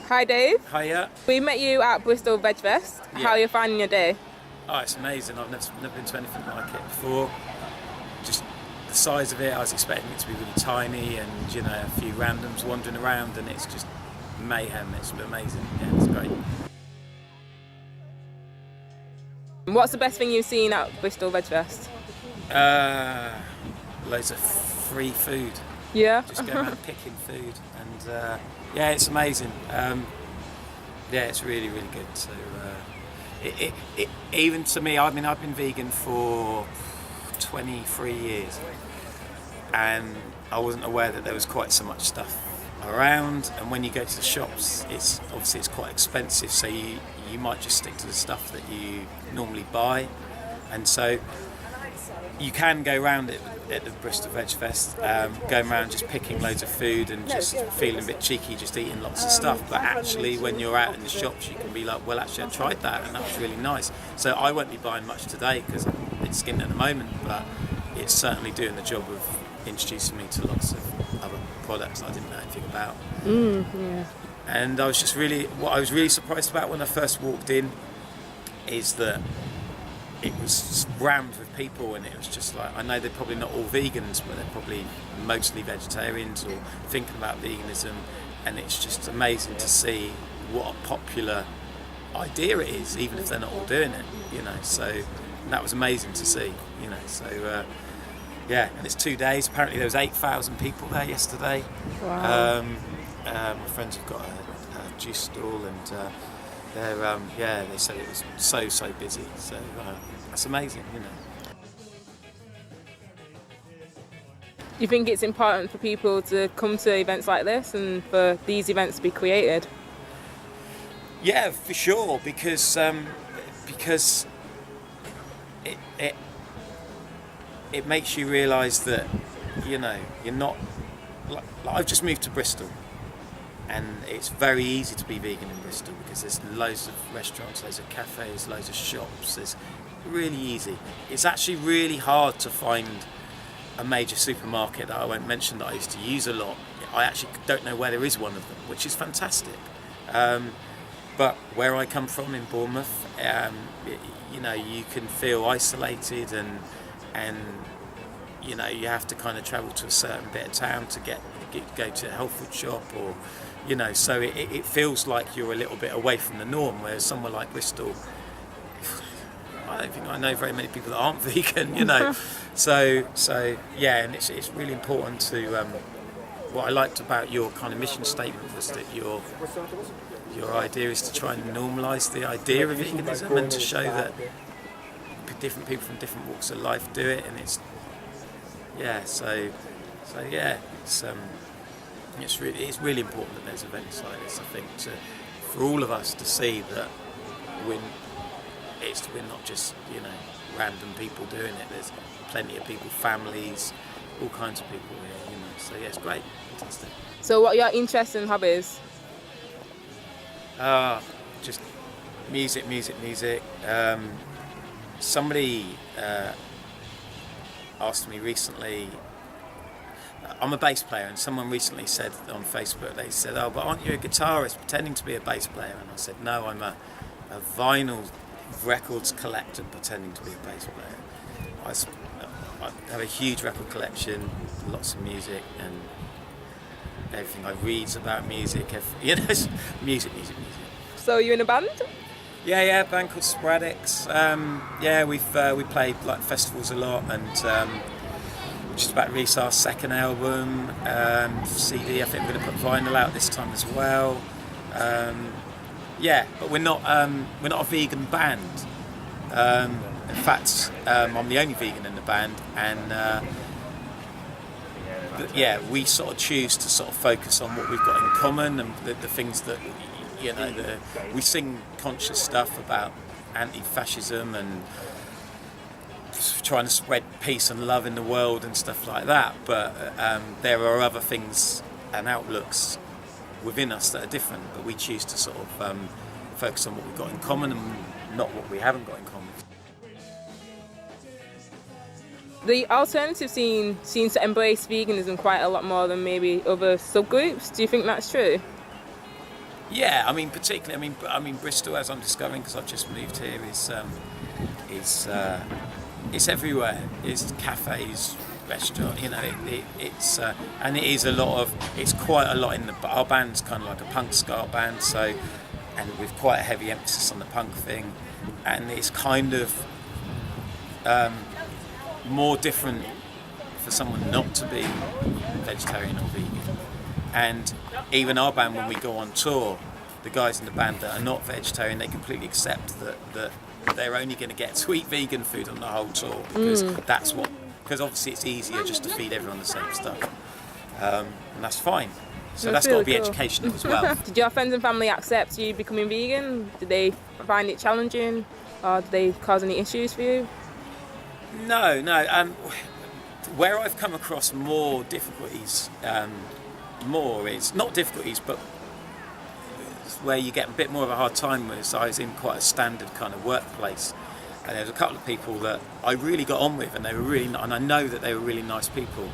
Hi Dave. Hiya. We met you at Bristol Vegfest. Yeah. How are you finding your day? Oh, it's amazing. I've never been to anything like it before. Just the size of it, I was expecting it to be really tiny and, you know, a few randoms wandering around, and it's just mayhem. It's amazing. Yeah, it's great. What's the best thing you've seen at Bristol Vegfest? Loads of free food. Yeah. Just go around picking food, and yeah, it's amazing. Yeah, it's really, really good. So it even to me, I mean, I've been vegan for 23 years, and I wasn't aware that there was quite so much stuff around. And when you go to the shops, it's obviously quite expensive, so you might just stick to the stuff that you normally buy, and so you can go around it at the Bristol Vegfest, going around just picking loads of food and just feeling a bit cheeky, just eating lots of stuff. But actually, when you're out in the shops, you can be like, well, actually, I tried that and that was really nice. So I won't be buying much today because I'm a bit skint at the moment, but it's certainly doing the job of introducing me to lots of other products I didn't know anything about. Yeah. And I was just what I was really surprised about when I first walked in is that it was rammed with people, and it was just like, I know they're probably not all vegans, but they're probably mostly vegetarians or thinking about veganism, and it's just amazing to see what a popular idea it is, even if they're not all doing it, you know. So that was amazing to see, you know. So yeah, and it's 2 days. Apparently there was 8,000 people there yesterday. Wow. My friends have got a juice stall, and yeah, they said it was so busy. So that's amazing, you know. Do you think it's important for people to come to events like this and for these events to be created? Yeah, for sure, because it makes you realise that, you know, you're not like I've just moved to Bristol. And it's very easy to be vegan in Bristol because there's loads of restaurants, loads of cafes, loads of shops. It's really easy. It's actually really hard to find a major supermarket that I won't mention that I used to use a lot. I actually don't know where there is one of them, which is fantastic. But where I come from in Bournemouth, you know, you can feel isolated and you know, you have to kind of travel to a certain bit of town to go to a health food shop, or you know, so it feels like you're a little bit away from the norm, whereas somewhere like Bristol, I don't think I know very many people that aren't vegan, you know. so yeah, and it's really important to what I liked about your kind of mission statement was that your idea is to try and normalise the idea of veganism and to show that different people from different walks of life do it, and it's yeah, so yeah, it's really important that there's events like this, I think, for all of us to see that we're not just, you know, random people doing it. There's plenty of people, families, all kinds of people here, you know. So yeah, it's great, fantastic. So what are your interests and hobbies? Just music. Somebody asked me recently, I'm a bass player, and someone recently said on Facebook, they said, oh, but aren't you a guitarist pretending to be a bass player? And I said, no, I'm a vinyl records collector pretending to be a bass player. I have a huge record collection, lots of music, and everything I read about music, you know, music. So you're in a band? Yeah, a band called Sporadics. Yeah, we played like festivals a lot, and just about to release our second album, CD. I think we're going to put vinyl out this time as well. Yeah, but we're not a vegan band. In fact, I'm the only vegan in the band, and but yeah, we sort of choose to sort of focus on what we've got in common and the things that, you know, we sing conscious stuff about anti-fascism and trying to spread peace and love in the world and stuff like that, but there are other things and outlooks within us that are different, but we choose to sort of focus on what we've got in common and not what we haven't got in common. The alternative scene seems to embrace veganism quite a lot more than maybe other subgroups. Do you think that's true? Yeah, I mean, particularly, I mean, Bristol, as I'm discovering because I've just moved here, is it's everywhere. It's cafes, restaurant, you know. It's and it is a lot of. It's quite a lot in our band's kind of like a punk ska band, so, and with quite a heavy emphasis on the punk thing, and it's kind of more different for someone not to be vegetarian or vegan. And even our band, when we go on tour, the guys in the band that are not vegetarian, they completely accept that they're only going to get to eat vegan food on the whole tour, because because obviously it's easier just to feed everyone the same stuff, and that's fine. So that's really got to be cool. educational as well. Did your friends and family accept you becoming vegan? Did they find it challenging, or did they cause any issues for you? No. Where I've come across more difficulties, it's not difficulties, but where you get a bit more of a hard time with. I was in quite a standard kind of workplace, and there's a couple of people that I really got on with, and they were really, and I know that they were really nice people.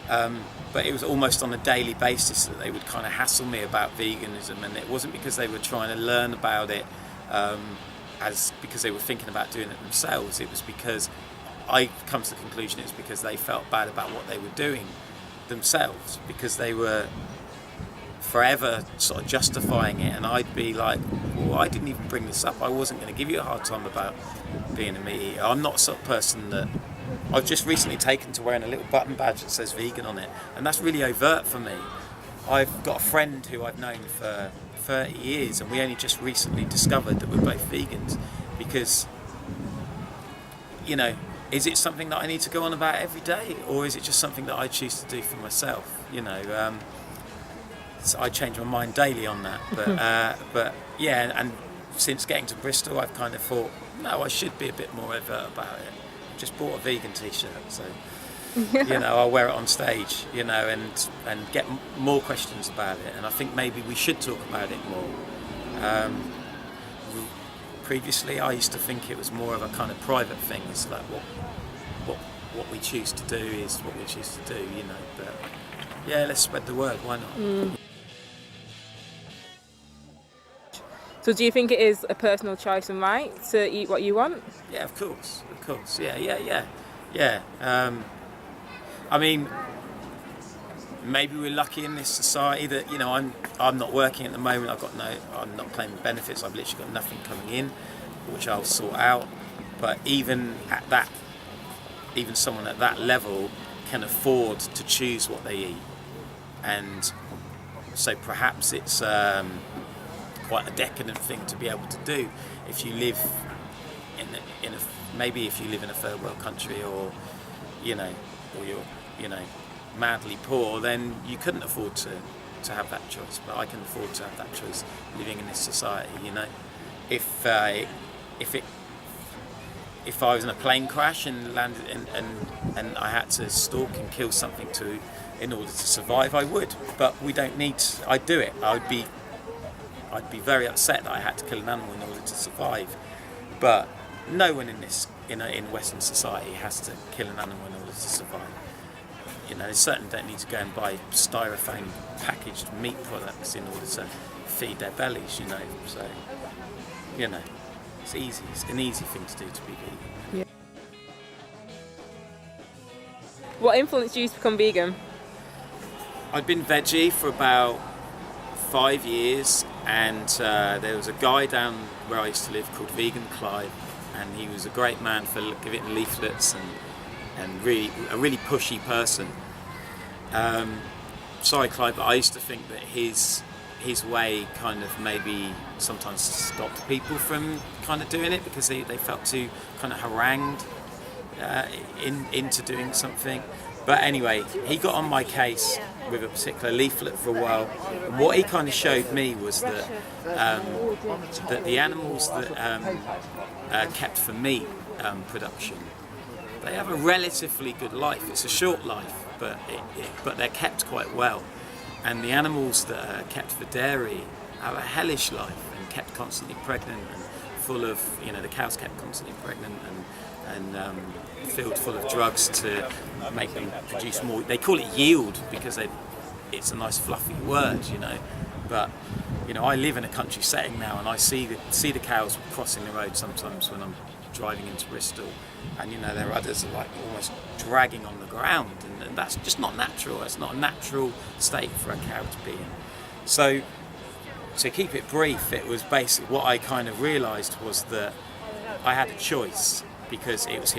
But it was almost on a daily basis that they would kind of hassle me about veganism, and it wasn't because they were trying to learn about it, because they were thinking about doing it themselves. It was because I come to the conclusion it's because they felt bad about what they were doing themselves, because they were forever sort of justifying it, and I'd be like, well, I didn't even bring this up. I wasn't going to give you a hard time about being a meat eater. I'm not the sort of person that I've just recently taken to wearing a little button badge that says vegan on it, and that's really overt for me. I've got a friend who I've known for 30 years, and we only just recently discovered that we're both vegans, because, you know, is it something that I need to go on about every day, or is it just something that I choose to do for myself? You know, so I change my mind daily on that. But yeah, and since getting to Bristol, I've kind of thought, no, I should be a bit more overt about it. Just bought a vegan T-shirt, so you know, I'll wear it on stage, you know, and get more questions about it. And I think maybe we should talk about it more. Previously, I used to think it was more of a kind of private thing. It's like what we choose to do is what we choose to do, you know. But yeah, let's spread the word. Why not? So do you think it is a personal choice and right to eat what you want? Yeah, of course. Yeah. I mean, maybe we're lucky in this society that, you know, I'm not working at the moment. I'm not claiming benefits. I've literally got nothing coming in, which I'll sort out. But even someone at that level can afford to choose what they eat, and so perhaps it's quite a decadent thing to be able to do if you live maybe if you live in a third world country, or you're madly poor, then you couldn't afford to have that choice. But I can afford to have that choice living in this society, you know. If I was in a plane crash and landed and I had to stalk and kill something in order to survive, I would. But we don't need to. I'd do it. I'd be very upset that I had to kill an animal in order to survive. But no one in Western society has to kill an animal in order to survive. You know, they certainly don't need to go and buy styrofoam packaged meat products in order to feed their bellies, you know. So, you know, it's easy. It's an easy thing to do to be vegan. Yeah. What influenced you to become vegan? I'd been veggie for about 5 years, and there was a guy down where I used to live called Vegan Clive, and he was a great man for giving leaflets and really a really pushy person. Sorry, Clive, but I used to think that his way kind of maybe sometimes stopped people from kind of doing it, because they felt too kind of harangued into doing something. But anyway, he got on my case with a particular leaflet for a while. And what he kind of showed me was that that the animals that kept for meat production, they have a relatively good life. It's a short life, but they're kept quite well. And the animals that are kept for dairy have a hellish life and kept constantly pregnant and full of, the cows kept constantly pregnant, and filled full of drugs to make them produce more. They call it yield because it's a nice fluffy word, but I live in a country setting now, and I see the cows crossing the road sometimes when I'm driving into Bristol, and their udders are like almost dragging on the ground, and that's just not natural. It's not a natural state for a cow to be in. So to keep it brief, it was basically what I kind of realised was that I had a choice, because it was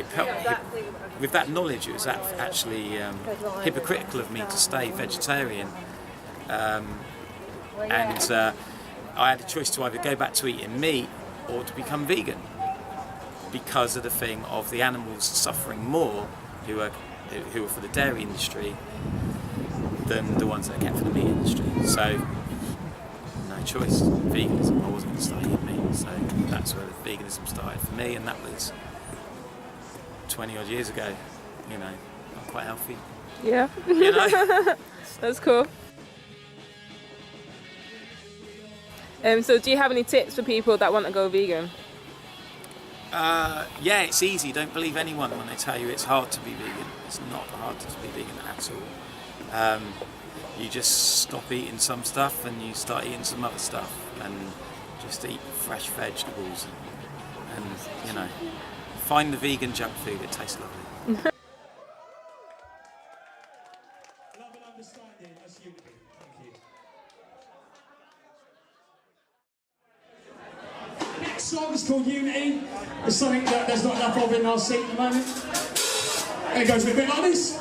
with that knowledge, it was actually hypocritical of me to stay vegetarian, and I had a choice to either go back to eating meat or to become vegan, because of the thing of the animals suffering more who are for the dairy industry than the ones that are kept for the meat industry. So no choice, veganism. I wasn't going to start eating meat, so that's where veganism started for me, and that was 20 odd years ago. I'm quite healthy. Yeah. That's cool. So do you have any tips for people that want to go vegan? Yeah, it's easy. Don't believe anyone when they tell you it's hard to be vegan. It's not hard to be vegan at all. You just stop eating some stuff and you start eating some other stuff, and just eat fresh vegetables, and find the vegan junk food. It tastes lovely. Love and understanding as unity. Thank you. The next song is called Unity. It's something that there's not enough of in our scene at the moment. It goes a bit like this.